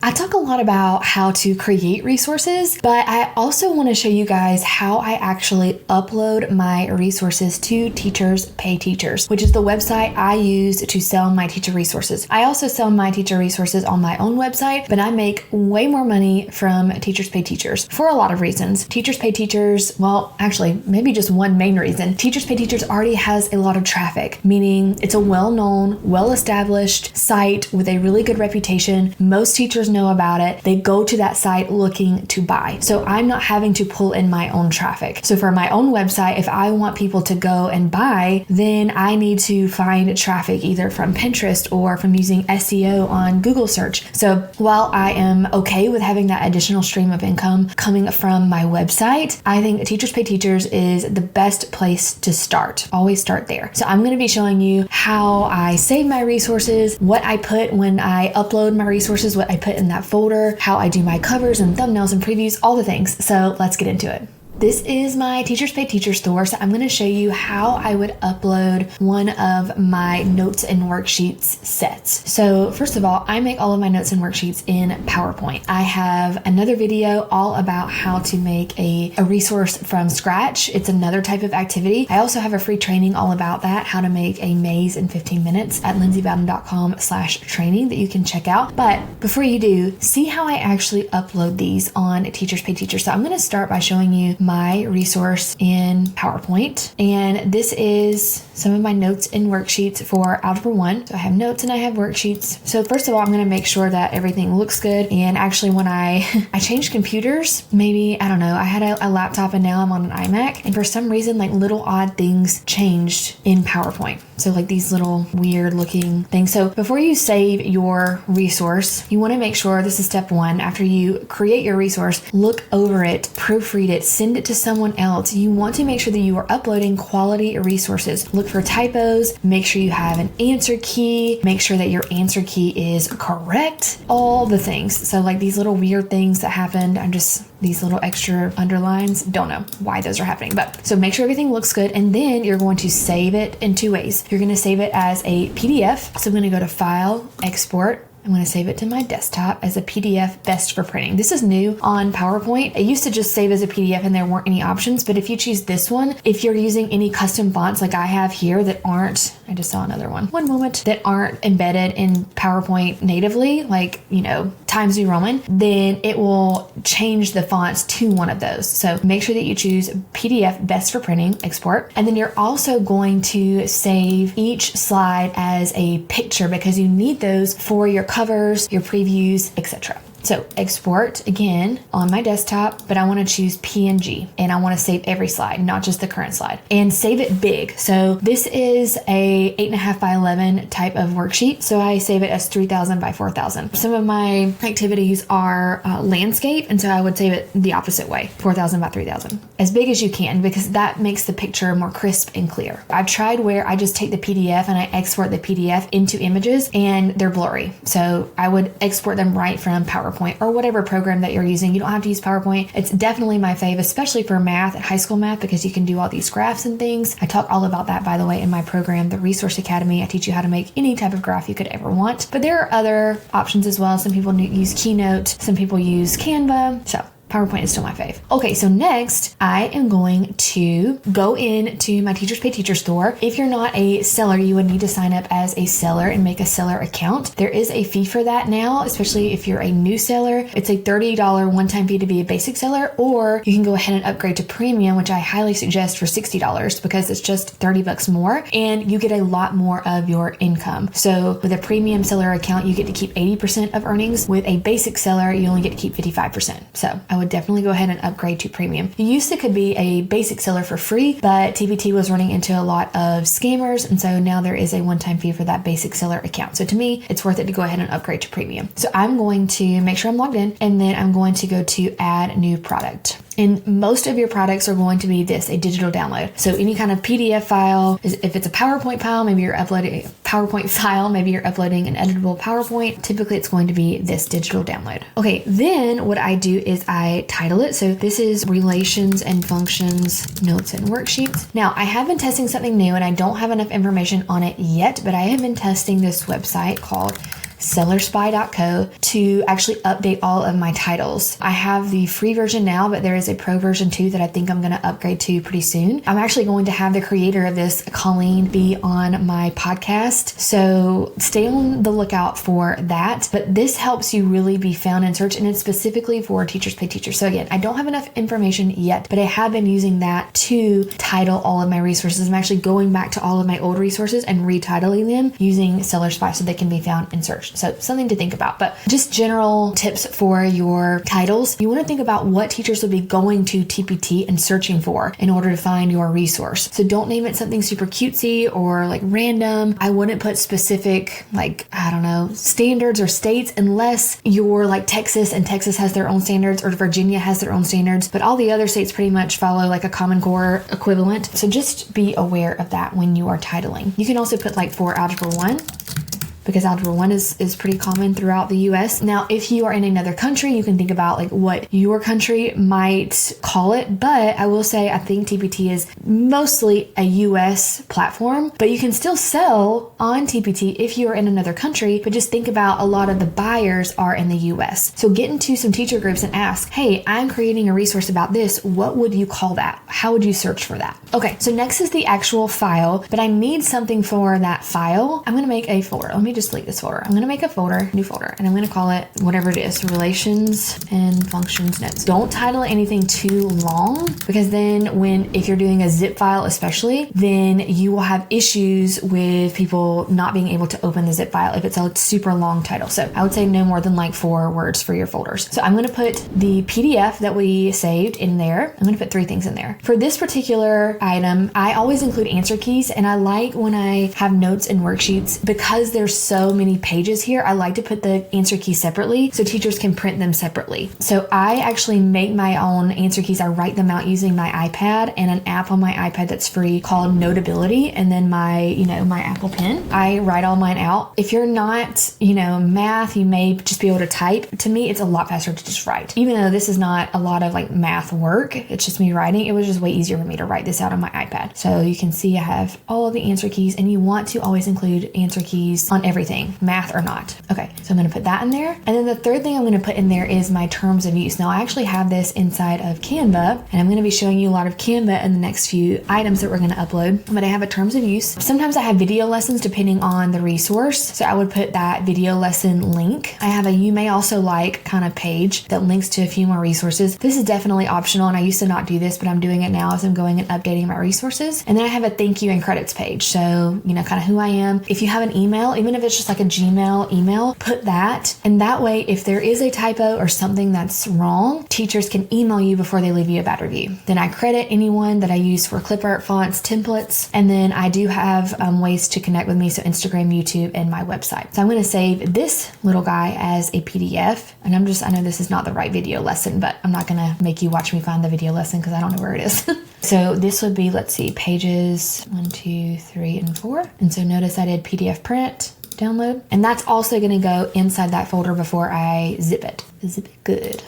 I talk a lot about how to create resources, but I also want to show you guys how I actually upload my resources to Teachers Pay Teachers, which is the website I use to sell my teacher resources. I also sell my teacher resources on my own website, but I make way more money from Teachers Pay Teachers for a lot of reasons. Teachers Pay Teachers, well, actually, maybe just one main reason. Teachers Pay Teachers already has a lot of traffic, meaning it's a well-known, well-established site with a really good reputation. Most teachers know about it. They go to that site looking to buy. So I'm not having to pull in my own traffic. So for my own website, if I want people to go and buy, then I need to find traffic either from Pinterest or from using SEO on Google search. So while I am okay with having that additional stream of income coming from my website, I think Teachers Pay Teachers is the best place to start. Always start there. So I'm going to be showing you how I save my resources, what I put when I upload my resources, what I put in that folder, how I do my covers and thumbnails and previews, all the things. So let's get into it. This is my Teachers Pay Teachers store, so I'm going to show you how I would upload one of my notes and worksheets sets. So first of all, I make all of my notes and worksheets in PowerPoint. I have another video all about how to make a resource from scratch. It's another type of activity. I also have a free training all about that, how to make a maze in 15 minutes at lindsaybowden.com/training that you can check out. But before you do, see how I actually upload these on Teachers Pay Teachers. So I'm going to start by showing you my resource in PowerPoint. And this is some of my notes and worksheets for Algebra 1. So I have notes and I have worksheets. So first of all, I'm going to make sure that everything looks good. And actually when I changed computers, maybe, I don't know, I had a laptop and now I'm on an iMac. And for some reason, like little odd things changed in PowerPoint. So like these little weird looking things. So before you save your resource, you want to make sure, this is step one, after you create your resource, look over it, proofread it, send it to someone else. You want to make sure that you are uploading quality resources. Look for typos, make sure you have an answer key, make sure that your answer key is correct, all the things. So like these little weird things that happened, these little extra underlines, don't know why those are happening, but so make sure everything looks good. And then you're going to save it in two ways. You're going to save it as a PDF. So I'm going to go to File, Export. I'm going to save it to my desktop as a PDF, best for printing. This is new on PowerPoint. It used to just save as a PDF and there weren't any options, but if you choose this one, if you're using any custom fonts like I have here that aren't, I just saw another one moment, that aren't embedded in PowerPoint natively, like, Times New Roman, then it will change the fonts to one of those. So make sure that you choose PDF, best for printing, export. And then you're also going to save each slide as a picture because you need those for your covers, your previews, etc. So export again on my desktop, but I want to choose PNG and I want to save every slide, not just the current slide, and save it big. So this is a 8.5 by 11 type of worksheet. So I save it as 3,000 by 4,000. Some of my activities are landscape. And so I would save it the opposite way, 4,000 by 3,000, as big as you can, because that makes the picture more crisp and clear. I've tried where I just take the PDF and I export the PDF into images and they're blurry. So I would export them right from PowerPoint or whatever program that you're using. You don't have to use PowerPoint. It's definitely my fave, especially for math and high school math, because you can do all these graphs and things. I talk all about that, by the way, in my program, the Resource Academy. I teach you how to make any type of graph you could ever want. But there are other options as well. Some people use Keynote. Some people use Canva. So PowerPoint is still my fave. Okay, so next I am going to go into my Teachers Pay Teachers store. If you're not a seller, you would need to sign up as a seller and make a seller account. There is a fee for that now, especially if you're a new seller. It's a $30 one-time fee to be a basic seller, or you can go ahead and upgrade to premium, which I highly suggest for $60 because it's just $30 more and you get a lot more of your income. So with a premium seller account, you get to keep 80% of earnings. With a basic seller, you only get to keep 55%. So I would definitely go ahead and upgrade to premium. You used to could be a basic seller for free, but TPT was running into a lot of scammers. And so now there is a one-time fee for that basic seller account. So to me, it's worth it to go ahead and upgrade to premium. So I'm going to make sure I'm logged in and then I'm going to go to add new product. And most of your products are going to be this, a digital download. So any kind of PDF file, if it's a PowerPoint file, maybe you're uploading a PowerPoint file, maybe you're uploading an editable PowerPoint. Typically it's going to be this digital download. Okay, then what I do is I title it. So this is Relations and Functions Notes and Worksheets. Now I have been testing something new and I don't have enough information on it yet, but I have been testing this website called sellerspy.co to actually update all of my titles. I have the free version now, but there is a pro version too that I think I'm going to upgrade to pretty soon. I'm actually going to have the creator of this, Colleen, be on my podcast. So stay on the lookout for that. But this helps you really be found in search, and it's specifically for Teachers Pay Teachers. So again, I don't have enough information yet, but I have been using that to title all of my resources. I'm actually going back to all of my old resources and retitling them using Seller Spy so they can be found in search. So something to think about, but just general tips for your titles. You want to think about what teachers will be going to TPT and searching for in order to find your resource. So don't name it something super cutesy or like random. I wouldn't put specific, like, I don't know, standards or states unless you're like Texas and Texas has their own standards, or Virginia has their own standards, but all the other states pretty much follow like a Common Core equivalent. So just be aware of that when you are titling. You can also put like for Algebra 1, because Algebra 1 is pretty common throughout the US. Now, if you are in another country, you can think about like what your country might call it. But I will say, I think TPT is mostly a US platform, but you can still sell on TPT if you are in another country. But just think about a lot of the buyers are in the US. So get into some teacher groups and ask, hey, I'm creating a resource about this. What would you call that? How would you search for that? Okay, so next is the actual file, but I need something for that file. I'm going to make a folder. Let me just delete this folder. I'm going to make a folder, new folder, and I'm going to call it whatever it is, relations and functions notes. Don't title anything too long, because then if you're doing a zip file especially, then you will have issues with people not being able to open the zip file if it's a super long title. So I would say no more than like 4 words for your folders. So I'm going to put the PDF that we saved in there. I'm going to put 3 things in there. For this particular item, I always include answer keys, and I like when I have notes and worksheets, because there's so many pages here, I like to put the answer keys separately so teachers can print them separately. So I actually make my own answer keys. I write them out using my iPad and an app on my iPad that's free called Notability, and then my Apple Pen. I write all mine out. If you're not, math, you may just be able to type. To me, it's a lot faster to just write. Even though this is not a lot of like math work, it's just me writing. It was just way easier for me to write this out on my iPad. So you can see I have all of the answer keys, and you want to always include answer keys on everything, math or not. Okay, so I'm going to put that in there. And then the third thing I'm going to put in there is my terms of use. Now I actually have this inside of Canva, and I'm going to be showing you a lot of Canva in the next few items that we're going to upload, but I have a terms of use. Sometimes I have video lessons depending on the resource. So I would put that video lesson link. I have a you may also like kind of page that links to a few more resources. This is definitely optional, and I used to not do this, but I'm doing it now as I'm going and updating my resources. And then I have a thank you and credits page. So, kind of who I am. If you have an email, even if it's just like a Gmail email, put that. And that way, if there is a typo or something that's wrong, teachers can email you before they leave you a bad review. Then I credit anyone that I use for clip art, fonts, templates. And then I do have ways to connect with me. So Instagram, YouTube, and my website. So I'm going to save this little guy as a PDF. And I know this is not the right video lesson, but I'm not going to make you watch me find the video lesson because I don't know where it is. So this would be, let's see, pages 1, 2, 3, and 4. And so notice I did PDF print, download, and that's also going to go inside that folder before I zip it. Zip it good.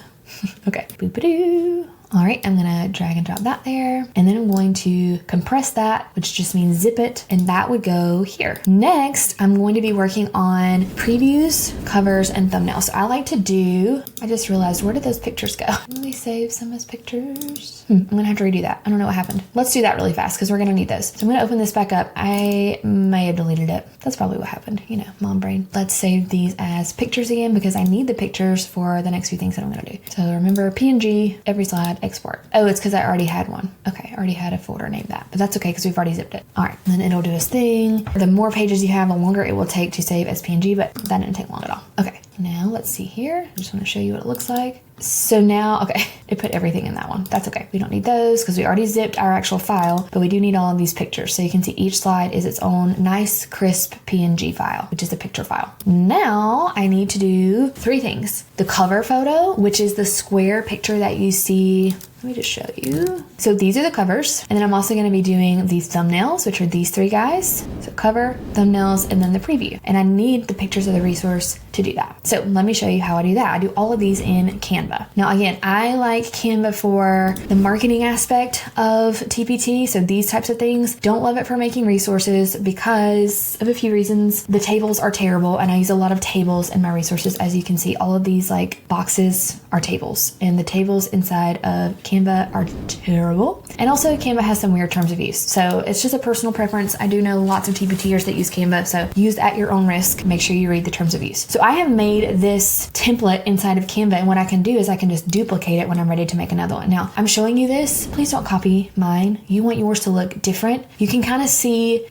Okay, boop-a-doo. All right, I'm gonna drag and drop that there, and then I'm going to compress that, which just means zip it, and that would go here. Next, I'm going to be working on previews, covers, and thumbnails. So I just realized, where did those pictures go? Let me save some as pictures. I'm gonna have to redo that. I don't know what happened. Let's do that really fast because we're gonna need those. So I'm gonna open this back up. I may have deleted it. That's probably what happened, mom brain. Let's save these as pictures again because I need the pictures for the next few things that I'm gonna do. So remember, PNG, every slide, export. Oh, it's because I already had one. Okay, I already had a folder named that, but that's okay because we've already zipped it. All right, and then it'll do its thing. The more pages you have, the longer it will take to save as PNG, but that didn't take long at all. Okay, now let's see here. I just want to show you what it looks like. So now, okay, it put everything in that one. That's okay. We don't need those because we already zipped our actual file, but we do need all of these pictures. So you can see each slide is its own nice, crisp PNG file, which is a picture file. Now I need to do 3 things. The cover photo, which is the square picture that you see. Let me just show you. So these are the covers. And then I'm also going to be doing these thumbnails, which are these 3 guys. So cover, thumbnails, and then the preview. And I need the pictures of the resource to do that. So let me show you how I do that. I do all of these in Canva. Canva. Now, again, I like Canva for the marketing aspect of TPT. So these types of things. Don't love it for making resources because of a few reasons. The tables are terrible, and I use a lot of tables in my resources. As you can see, all of these like boxes are tables, and the tables inside of Canva are terrible. And also Canva has some weird terms of use. So it's just a personal preference. I do know lots of TPTers that use Canva, so use at your own risk. Make sure you read the terms of use. So I have made this template inside of Canva, and what I can do is I can just duplicate it when I'm ready to make another one. Now, I'm showing you this. Please don't copy mine. You want yours to look different. You can kind of see,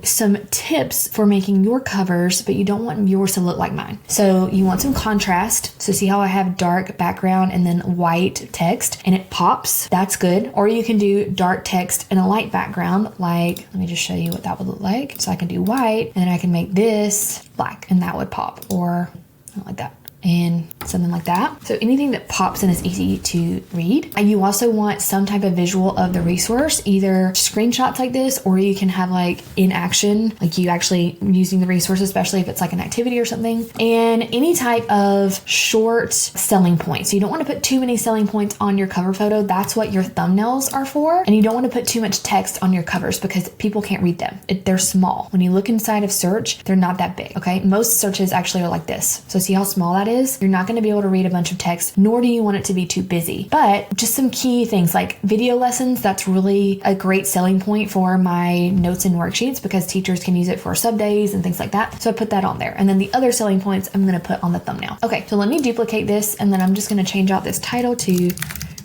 some tips for making your covers, but you don't want yours to look like mine. So you want some contrast. So see how I have dark background and then white text, and it pops. That's good. Or you can do dark text and a light background. Like, let me just show you what that would look like. So I can do white, and then I can make this black, and that would pop, or like that, and something like that. So anything that pops and is easy to read. And you also want some type of visual of the resource, either screenshots like this, or you can have like in action, like you actually using the resource, especially if it's like an activity or something, and any type of short selling points. So you don't want to put too many selling points on your cover photo. That's what your thumbnails are for. And you don't want to put too much text on your covers because people can't read them. They're small. When you look inside of search, they're not that big. Okay. Most searches actually are like this. So see how small that is? You're not going to be able to read a bunch of text, nor do you want it to be too busy. But just some key things like video lessons, that's really a great selling point for my notes and worksheets because teachers can use it for sub days and things like that. So I put that on there. And then the other selling points I'm going to put on the thumbnail. Okay, so let me duplicate this, and then I'm just going to change out this title to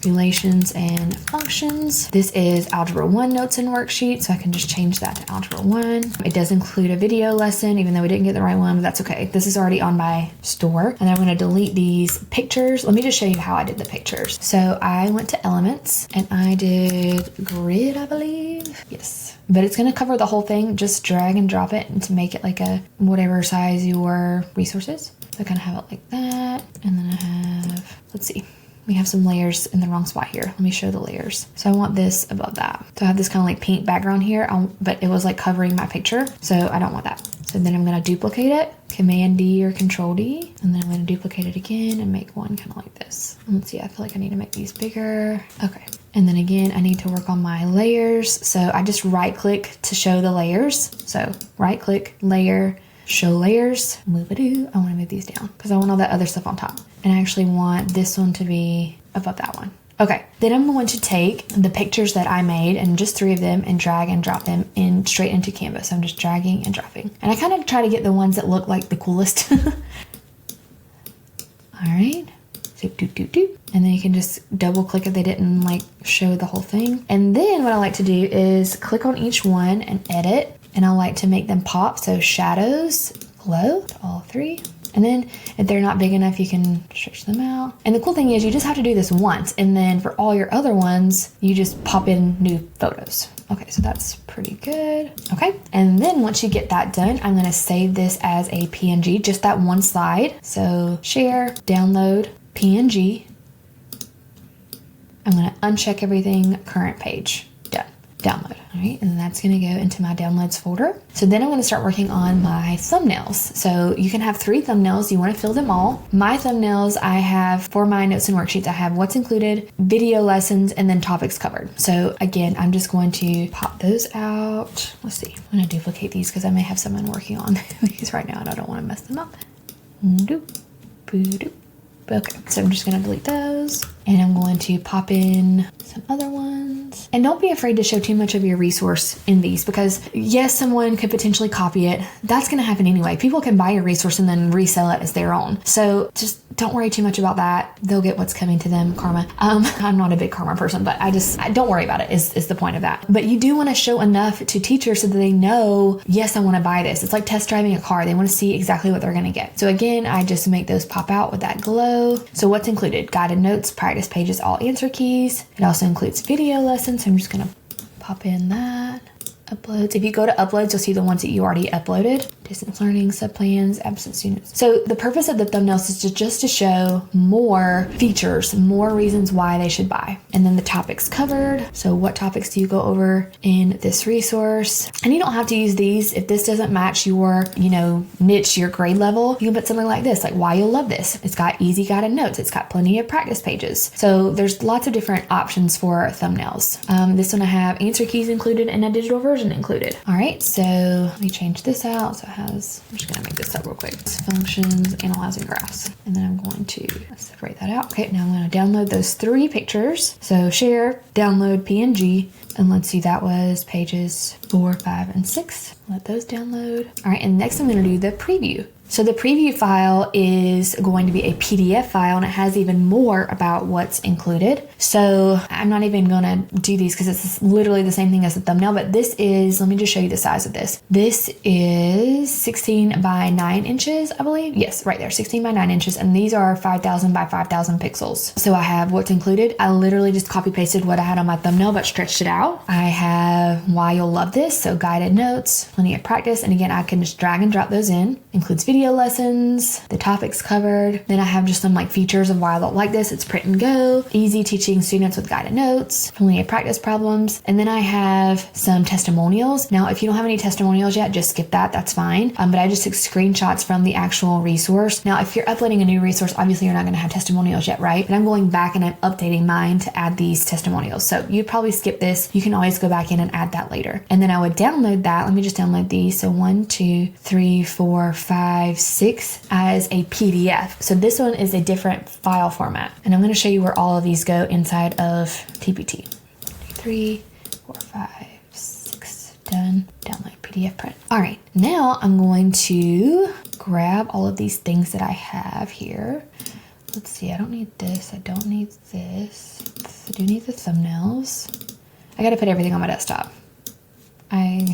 Relations and Functions. This is Algebra 1 notes and worksheet, so I can just change that to Algebra 1. It does include a video lesson, even though we didn't get the right one, but that's okay. This is already on my store. And then I'm going to delete these pictures. Let me just show you how I did the pictures. So I went to Elements, and I did Grid, I believe. Yes. But it's going to cover the whole thing. Just drag and drop it and to make it like a whatever size your resource is. So I kind of have it like that. And then I have, let's see. We have some layers in the wrong spot here. Let me show the layers. So I want this above that. So I have this kind of like pink background here, but it was like covering my picture. So I don't want that. So then I'm going to duplicate it, Command D or Control D, and then I'm going to duplicate it again and make one kind of like this. Let's see, I feel like I need to make these bigger. Okay. And then again, I need to work on my layers. So I just right click to show the layers. So right click, layer, show layers, move-a-doo. I want to move these down because I want all that other stuff on top. And I actually want this one to be above that one. Okay, then I'm going to take the pictures that I made, and just 3 of them, and drag and drop them in straight into Canvas. So I'm just dragging and dropping. And I kind of try to get the ones that look like the coolest. All right. So and then you can just double click if they didn't like show the whole thing. And then what I like to do is click on each one and edit. And I like to make them pop. So shadows, glow, all 3. And then if they're not big enough, you can stretch them out. And the cool thing is you just have to do this once. And then for all your other ones, you just pop in new photos. Okay, so that's pretty good. Okay, and then once you get that done, I'm gonna save this as a PNG, just that one slide. So share, download, PNG. I'm gonna uncheck everything, current page. Download. All right, and that's going to go into my downloads folder. So then I'm going to start working on my thumbnails. So you can have 3 thumbnails. You want to fill them all. My thumbnails, I have for my notes and worksheets, I have what's included, video lessons, and then topics covered. So again, I'm just going to pop those out. Let's see. I'm going to duplicate these because I may have someone working on these right now and I don't want to mess them up. Okay, so I'm just going to delete those, and I'm going to pop in some other ones. And don't be afraid to show too much of your resource in these, because yes, someone could potentially copy it. That's going to happen anyway. People can buy your resource and then resell it as their own. So just don't worry too much about that. They'll get what's coming to them, karma. I'm not a big karma person, but I don't worry about it is the point of that. But you do want to show enough to teachers so that they know, yes, I want to buy this. It's like test driving a car. They want to see exactly what they're going to get. So again, I just make those pop out with that glow. So what's included? Guided notes, practice pages, all answer keys. It also includes video lessons. So I'm just going to pop in that. uploads. If you go to uploads, you'll see the ones that you already uploaded. Distance learning, subplans, absent students. So the purpose of the thumbnails is just to show more features, more reasons why they should buy. And then the topics covered. So what topics do you go over in this resource? And you don't have to use these. If this doesn't match your, niche, your grade level, you can put something like this, like why you'll love this. It's got easy guided notes. It's got plenty of practice pages. So there's lots of different options for thumbnails. This one I have answer keys included and a digital version included. All right, so let me change this out. So it has, I'm just gonna make this up real quick. Functions, analyzing graphs. And then I'm going to separate that out. Okay, now I'm gonna download those 3 pictures. So share, download PNG, and let's see, that was pages 4, 5, and 6. Let those download. All right, and next I'm gonna do the preview. So the preview file is going to be a PDF file, and it has even more about what's included. So I'm not even gonna do these because it's literally the same thing as the thumbnail, but this is, let me just show you the size of this. This is 16 by 9 inches, I believe. Yes, right there, 16 by 9 inches. And these are 5,000 by 5,000 pixels. So I have what's included. I literally just copy pasted what I had on my thumbnail, but stretched it out. I have why you'll love this. So guided notes, plenty of practice. And again, I can just drag and drop those in. Includes video lessons, the topics covered. Then I have just some like features of why I don't like this. It's print and go, easy teaching students with guided notes, plenty of practice problems. And then I have some testimonials. Now, if you don't have any testimonials yet, just skip that. That's fine. But I just took screenshots from the actual resource. Now, if you're uploading a new resource, obviously you're not going to have testimonials yet, right? But I'm going back and I'm updating mine to add these testimonials. So you'd probably skip this. You can always go back in and add that later. And then I would download that. Let me just download these. So 1, 2, 3, 4, 5, 6 as a PDF. So this one is a different file format. And I'm going to show you where all of these go inside of TPT. 3, 4, 5, 6, done. Download PDF print. All right, now I'm going to grab all of these things that I have here. Let's see, I don't need this. I don't need this. I do need the thumbnails. I got to put everything on my desktop. I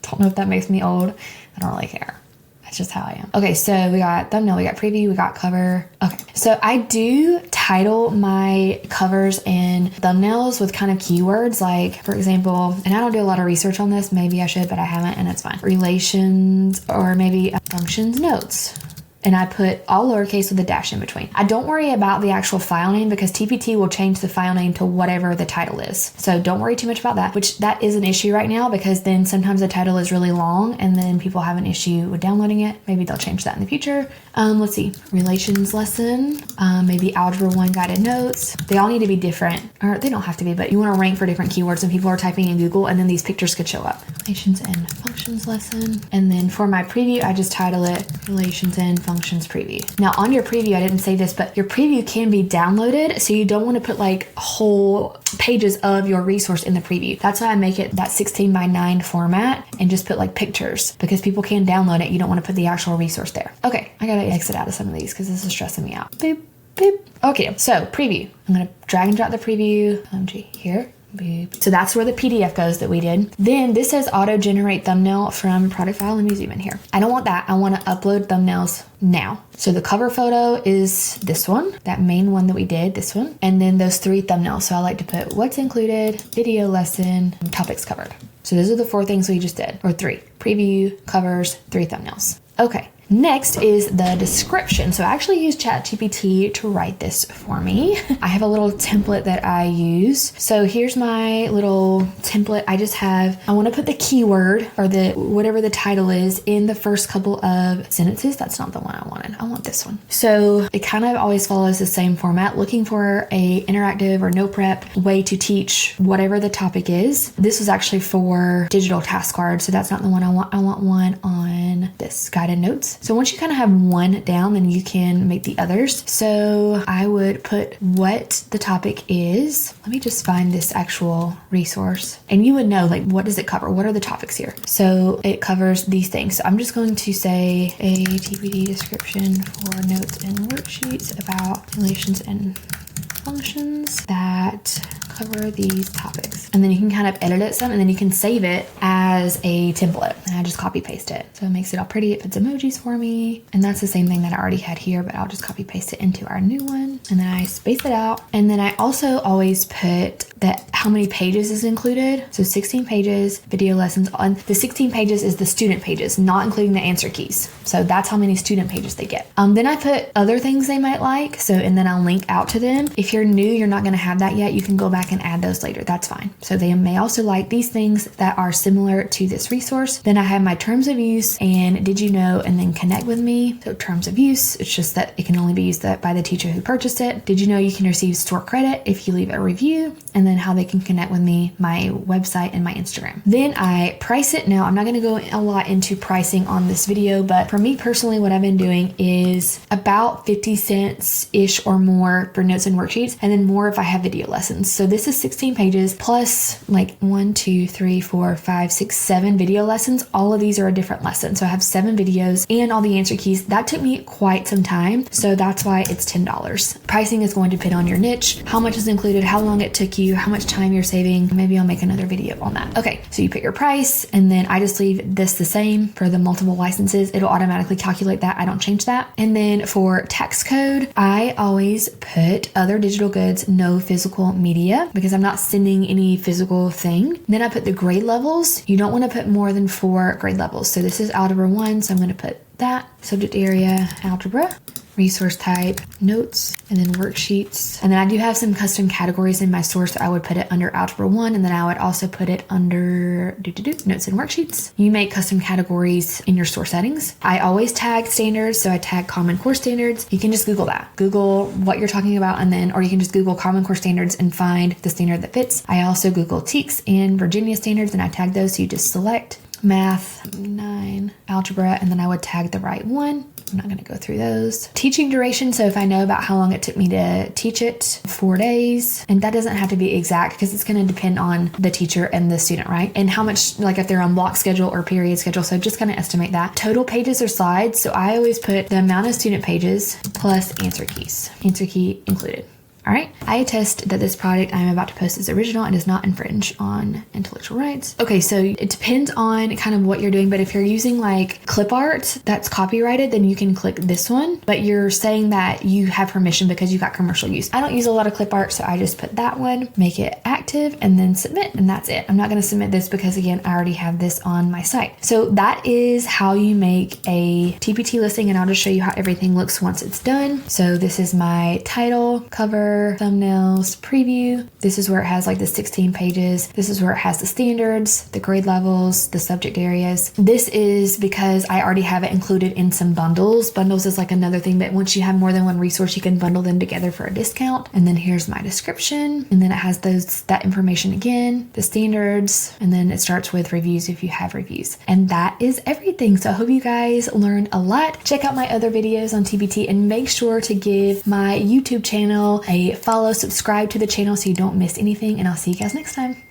don't know if that makes me old. I don't really care. That's just how I am. Okay, so we got thumbnail, we got preview, we got cover. Okay, so I do title my covers and thumbnails with kind of keywords, like for example, and I don't do a lot of research on this, maybe I should, but I haven't, and it's fine. Relations, or maybe functions notes. And I put all lowercase with a dash in between. I don't worry about the actual file name because TPT will change the file name to whatever the title is. So don't worry too much about that, which that is an issue right now because then sometimes the title is really long and then people have an issue with downloading it. Maybe they'll change that in the future. Let's see, relations lesson, maybe algebra 1 guided notes. They all need to be different, or they don't have to be, but you want to rank for different keywords when people are typing in Google, and then these pictures could show up. Relations and functions lesson. And then for my preview, I just title it relations and functions preview. Now on your preview, I didn't say this, but your preview can be downloaded. So you don't want to put like whole pages of your resource in the preview. That's why I make it that 16 by 9 format and just put like pictures because people can download it. You don't want to put the actual resource there. Okay, I gotta exit out of some of these because this is stressing me out. Boop, boop. Okay, so preview. I'm gonna drag and drop the preview. Here. Boop. So that's where the PDF goes that we did. Then this says auto generate thumbnail from product file. Let me zoom in here. I don't want that. I want to upload thumbnails now. So the cover photo is this one, that main one that we did, this one, and then those 3 thumbnails. So I like to put what's included, video lesson, and topics covered. So those are the 4 things we just did, or 3. Preview, covers, 3 thumbnails. Okay. Next is the description. So I actually use ChatGPT to write this for me. I have a little template that I use. So here's my little template. I want to put the keyword or the whatever the title is in the first couple of sentences. That's not the one I wanted. I want this one. So it kind of always follows the same format, looking for a interactive or no prep way to teach whatever the topic is. This was actually for digital task cards. So that's not the one I want. I want one on this guided notes. So once you kind of have one down, then you can make the others. So I would put what the topic is. Let me just find this actual resource. And you would know, like, what does it cover? What are the topics here? So it covers these things. So I'm just going to say a TPT description for notes and worksheets about relations and functions that cover these topics. And then you can kind of edit it some, and then you can save it as a template. And I just copy paste it. So it makes it all pretty. It puts emojis for me. And that's the same thing that I already had here, but I'll just copy paste it into our new one. And then I space it out. And then I also always put that how many pages is included. So 16 pages, video lessons on the 16 pages is the student pages, not including the answer keys. So that's how many student pages they get. Then I put other things they might like. So, and then I'll link out to them. If you're new, you're not going to have that yet. You can go back and add those later. That's fine. So they may also like these things that are similar to this resource. Then I have my terms of use and did you know, and then connect with me. So terms of use, it's just that it can only be used by the teacher who purchased it. Did you know you can receive store credit if you leave a review? And then how they can connect with me, my website and my Instagram. Then I price it. Now I'm not going to go a lot into pricing on this video, but for me personally, what I've been doing is about 50 cents ish or more for notes and worksheets, and then more if I have video lessons. So this is 16 pages plus like 1, 2, 3, 4, 5, 6, 7 video lessons. All of these are a different lesson. So I have 7 videos and all the answer keys. That took me quite some time. So that's why it's $10. Pricing is going to depend on your niche, how much is included, how long it took you, how much time you're saving. Maybe I'll make another video on that. Okay, so you put your price and then I just leave this the same for the multiple licenses. It'll automatically calculate that. I don't change that. And then for tax code, I always put other digital goods, no physical media, because I'm not sending any physical thing. Then I put the grade levels. You don't want to put more than 4 grade levels. So this is Algebra 1, so I'm going to put that. Subject area, Algebra. Resource type, notes, and then worksheets. And then I do have some custom categories in my source. So I would put it under Algebra 1, and then I would also put it under notes and worksheets. You make custom categories in your source settings. I always tag standards, so I tag Common Core standards. You can just Google that. Google what you're talking about, and then, or you can just Google Common Core standards and find the standard that fits. I also Google TEKS and Virginia standards, and I tag those, so you just select Math 9, Algebra, and then I would tag the right one. I'm not going to go through those. Teaching duration. So if I know about how long it took me to teach it, 4 days, and that doesn't have to be exact because it's going to depend on the teacher and the student, right? And how much, like if they're on block schedule or period schedule. So just kind of estimate that. Total pages or slides. So I always put the amount of student pages plus answer keys, answer key included. All right, I attest that this product I'm about to post is original and does not infringe on intellectual rights. Okay, so it depends on kind of what you're doing, but if you're using like clip art that's copyrighted, then you can click this one, but you're saying that you have permission because you got commercial use. I don't use a lot of clip art, so I just put that one, make it active, and then submit, and that's it. I'm not gonna submit this because again, I already have this on my site. So that is how you make a TPT listing, and I'll just show you how everything looks once it's done. So this is my title, cover, thumbnails, preview. This is where it has like the 16 pages. This is where it has the standards, the grade levels, the subject areas. This is because I already have it included in some bundles. Bundles is like another thing, but once you have more than one resource, you can bundle them together for a discount. And then here's my description. And then it has that information again, the standards, and then it starts with reviews if you have reviews. And that is everything. So I hope you guys learned a lot. Check out my other videos on TPT and make sure to give my YouTube channel a follow, subscribe to the channel so you don't miss anything, and I'll see you guys next time.